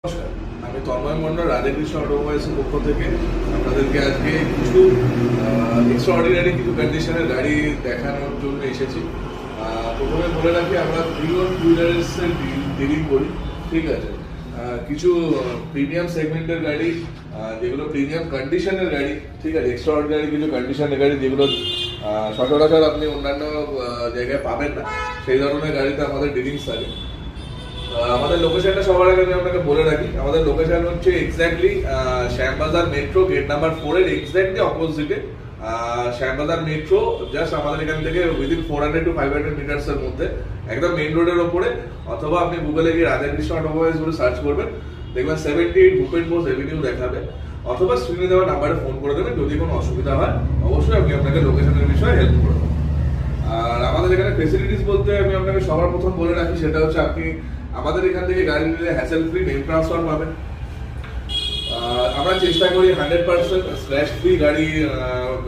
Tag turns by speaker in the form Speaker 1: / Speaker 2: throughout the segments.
Speaker 1: নমস্কার, আমি তন্ময় মন্ডল রাধাকৃষ্ণ অটোমোবাইলসের পক্ষ থেকে আপনাদেরকে আজকে কিছু এক্সট্রাঅর্ডিনারি কিছু কন্ডিশনের গাড়ি দেখানোর জন্য এসেছি। প্রথমে বলে রাখি, আমরা প্রিমিয়াম টুইলার্সের ডিলিং করি, ঠিক আছে। কিছু প্রিমিয়াম সেগমেন্টের গাড়ি, যেগুলো প্রিমিয়াম কন্ডিশনের গাড়ি, ঠিক আছে, এক্সট্রাঅর্ডিনারি কিছু কন্ডিশনের গাড়ি যেগুলো সচরাচর আপনি অন্যান্য জায়গায় পাবেন না, সেই ধরনের গাড়িতে আমাদের ডিলিংস থাকে। আমাদের লোকেশনটা সবার আগে আমি আপনাকে বলে রাখি, আমাদের লোকেশন হচ্ছে exactly Shyambazar metro gate number 4 এর এক্স্যাক্টলি অপোজিটে। শ্যামবাজার মেট্রো জাস্ট আমাদের এখান থেকে উইদিন 400 to 500 মিটার্স এর মধ্যে, একদম মেইন রোডের ওপরে। অথবা আপনি গুগলে গিয়ে রাধাকৃষ্ণ অটোমোবাইলস বলে সার্চ করবেন, দেখবেন 78 ভূপেন বোস এভিনিউ দেখাবে। অথবা স্ক্রিনে দেওয়া নাম্বারে ফোন করে দেবেন, যদি কোনো অসুবিধা হয় অবশ্যই আমি আপনাকে লোকেশনের বিষয়ে হেল্প করবো। আর আমাদের এখানে ফেসিলিটিস বলতে আমি আপনাকে সবার প্রথম বলে রাখি, সেটা হচ্ছে আপনি আমাদের এখান থেকে গাড়ি নিলে হ্যাসেল ফ্রি নেম ট্রান্সফার পাবেন। আমরা চেষ্টা করি 100% স্ক্র্যাচ ফ্রি গাড়ি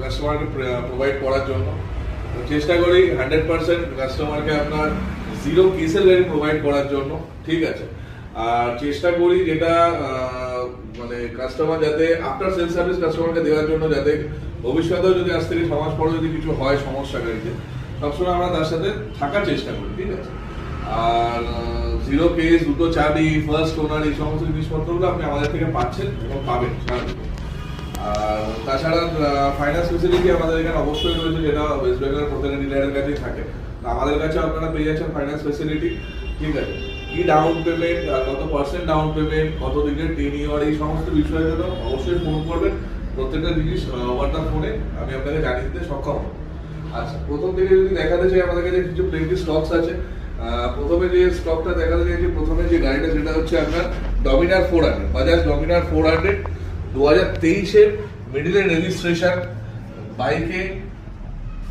Speaker 1: কাস্টমারকে প্রোভাইড করার জন্য। চেষ্টা করি 100% কাস্টমারকে আপনার জিরো কেসের গাড়ি প্রোভাইড করার জন্য, ঠিক আছে। আর চেষ্টা করি যেটা মানে কাস্টমার যাতে আফটার সেল সার্ভিস কাস্টমারকে দেওয়ার জন্য, যাতে ভবিষ্যতেও যদি আজ থেকে 6 মাস পরে যদি কিছু হয় সমস্যা গাড়িতে, সবসময় আমরা তার সাথে থাকার চেষ্টা করি, ঠিক আছে। আর জিরো কেস, দুটো চাবি, ফার্স্ট ওনার, এই সমস্ত জিনিসপত্রগুলো আপনি আমাদের থেকে পাচ্ছেন এবং পাবেন। আর তাছাড়া ফাইন্যান্স ফেসিলিটি আমাদের এখানে অবশ্যই রয়েছে, যেটা ওয়েস্ট বেঙ্গলের প্রত্যেকটা ডিলারের কাছেই থাকে। আমাদের কাছে আপনারা পেয়ে যাচ্ছেন ফাইন্যান্স ফেসিলিটি, ঠিক আছে। কি ডাউন পেমেন্ট, কত পার্সেন্ট ডাউন পেমেন্ট, কত দিনের টেনিওর, এই সমস্ত বিষয়ের জন্য অবশ্যই ফোন করবেন। প্রত্যেকটা জিনিস ওভার দ্য ফোনে আমি আপনাকে জানিয়ে দিতে সক্ষম হব। আচ্ছা, প্রথম থেকে যদি দেখাতে চাই, আমাদের কাছে কিছু প্লেন্টি স্টকস আছে। প্রথমে যে স্টকটা দেখাতে চাইছি, প্রথমে যে গাড়িটা সেটা হচ্ছে আপনার ডমিনার 400, বাজাজ ডমিনার 400 2023-এর মিডল রেজিস্ট্রেশন। বাইকে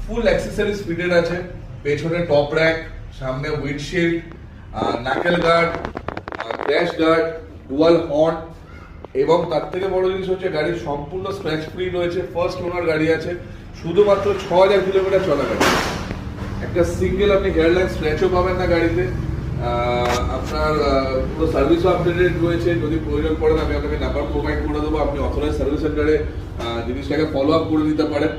Speaker 1: ফুল অ্যাক্সেসরিজ ফিটেড আছে, পেছনে টপ র্যাক, সামনে windshield, knuckle guard, crash guard, dual horn, এবং তার থেকে বড় জিনিস হচ্ছে গাড়ি সম্পূর্ণ স্ক্র্যাচ ফ্রি রয়েছে। ফার্স্ট ওনার গাড়ি আছে, শুধুমাত্র 6000 কিলোমিটার চলা গাড়ি। একটা সিঙ্গেল আপনি হেয়ারলাইন স্ক্র্যাচও পাবেন না গাড়িতে। আপনার পুরো সার্ভিসও আপডেটেড রয়েছে। যদি প্রয়োজন পড়ে আমি আপনাকে নাম্বার প্রোভাইড করে দেবো, আপনি অথরাইজ সার্ভিস সেন্টারে জিনিসটাকে ফলো আপ করে দিতে পারেন।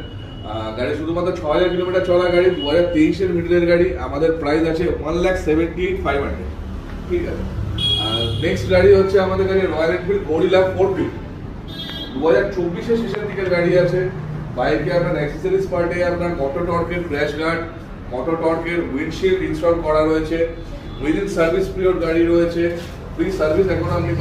Speaker 1: গাড়ি শুধুমাত্র 6000 কিলোমিটার চলা গাড়ি, 2023-এর মিডলের গাড়ি। আমাদের প্রাইস আছে 1,78,500, ঠিক আছে। নেক্সট গাড়ি হচ্ছে আমাদের কাছে রয়্যাল এনফিল্ড গরিলা 450, 2024-এর শেষের দিকের গাড়ি আছে। বাইকে আপনার অ্যাক্সেসরিজ পার্টে আপনার মোটো টর্কের ক্র্যাশ গার্ড, মোটো টর্কের উইন্ডশিল্ড ইনস্টল করা রয়েছে। উইদিন সার্ভিস পিরিয়ড গাড়ি রয়েছে, ফ্রি সার্ভিস এখন আপনি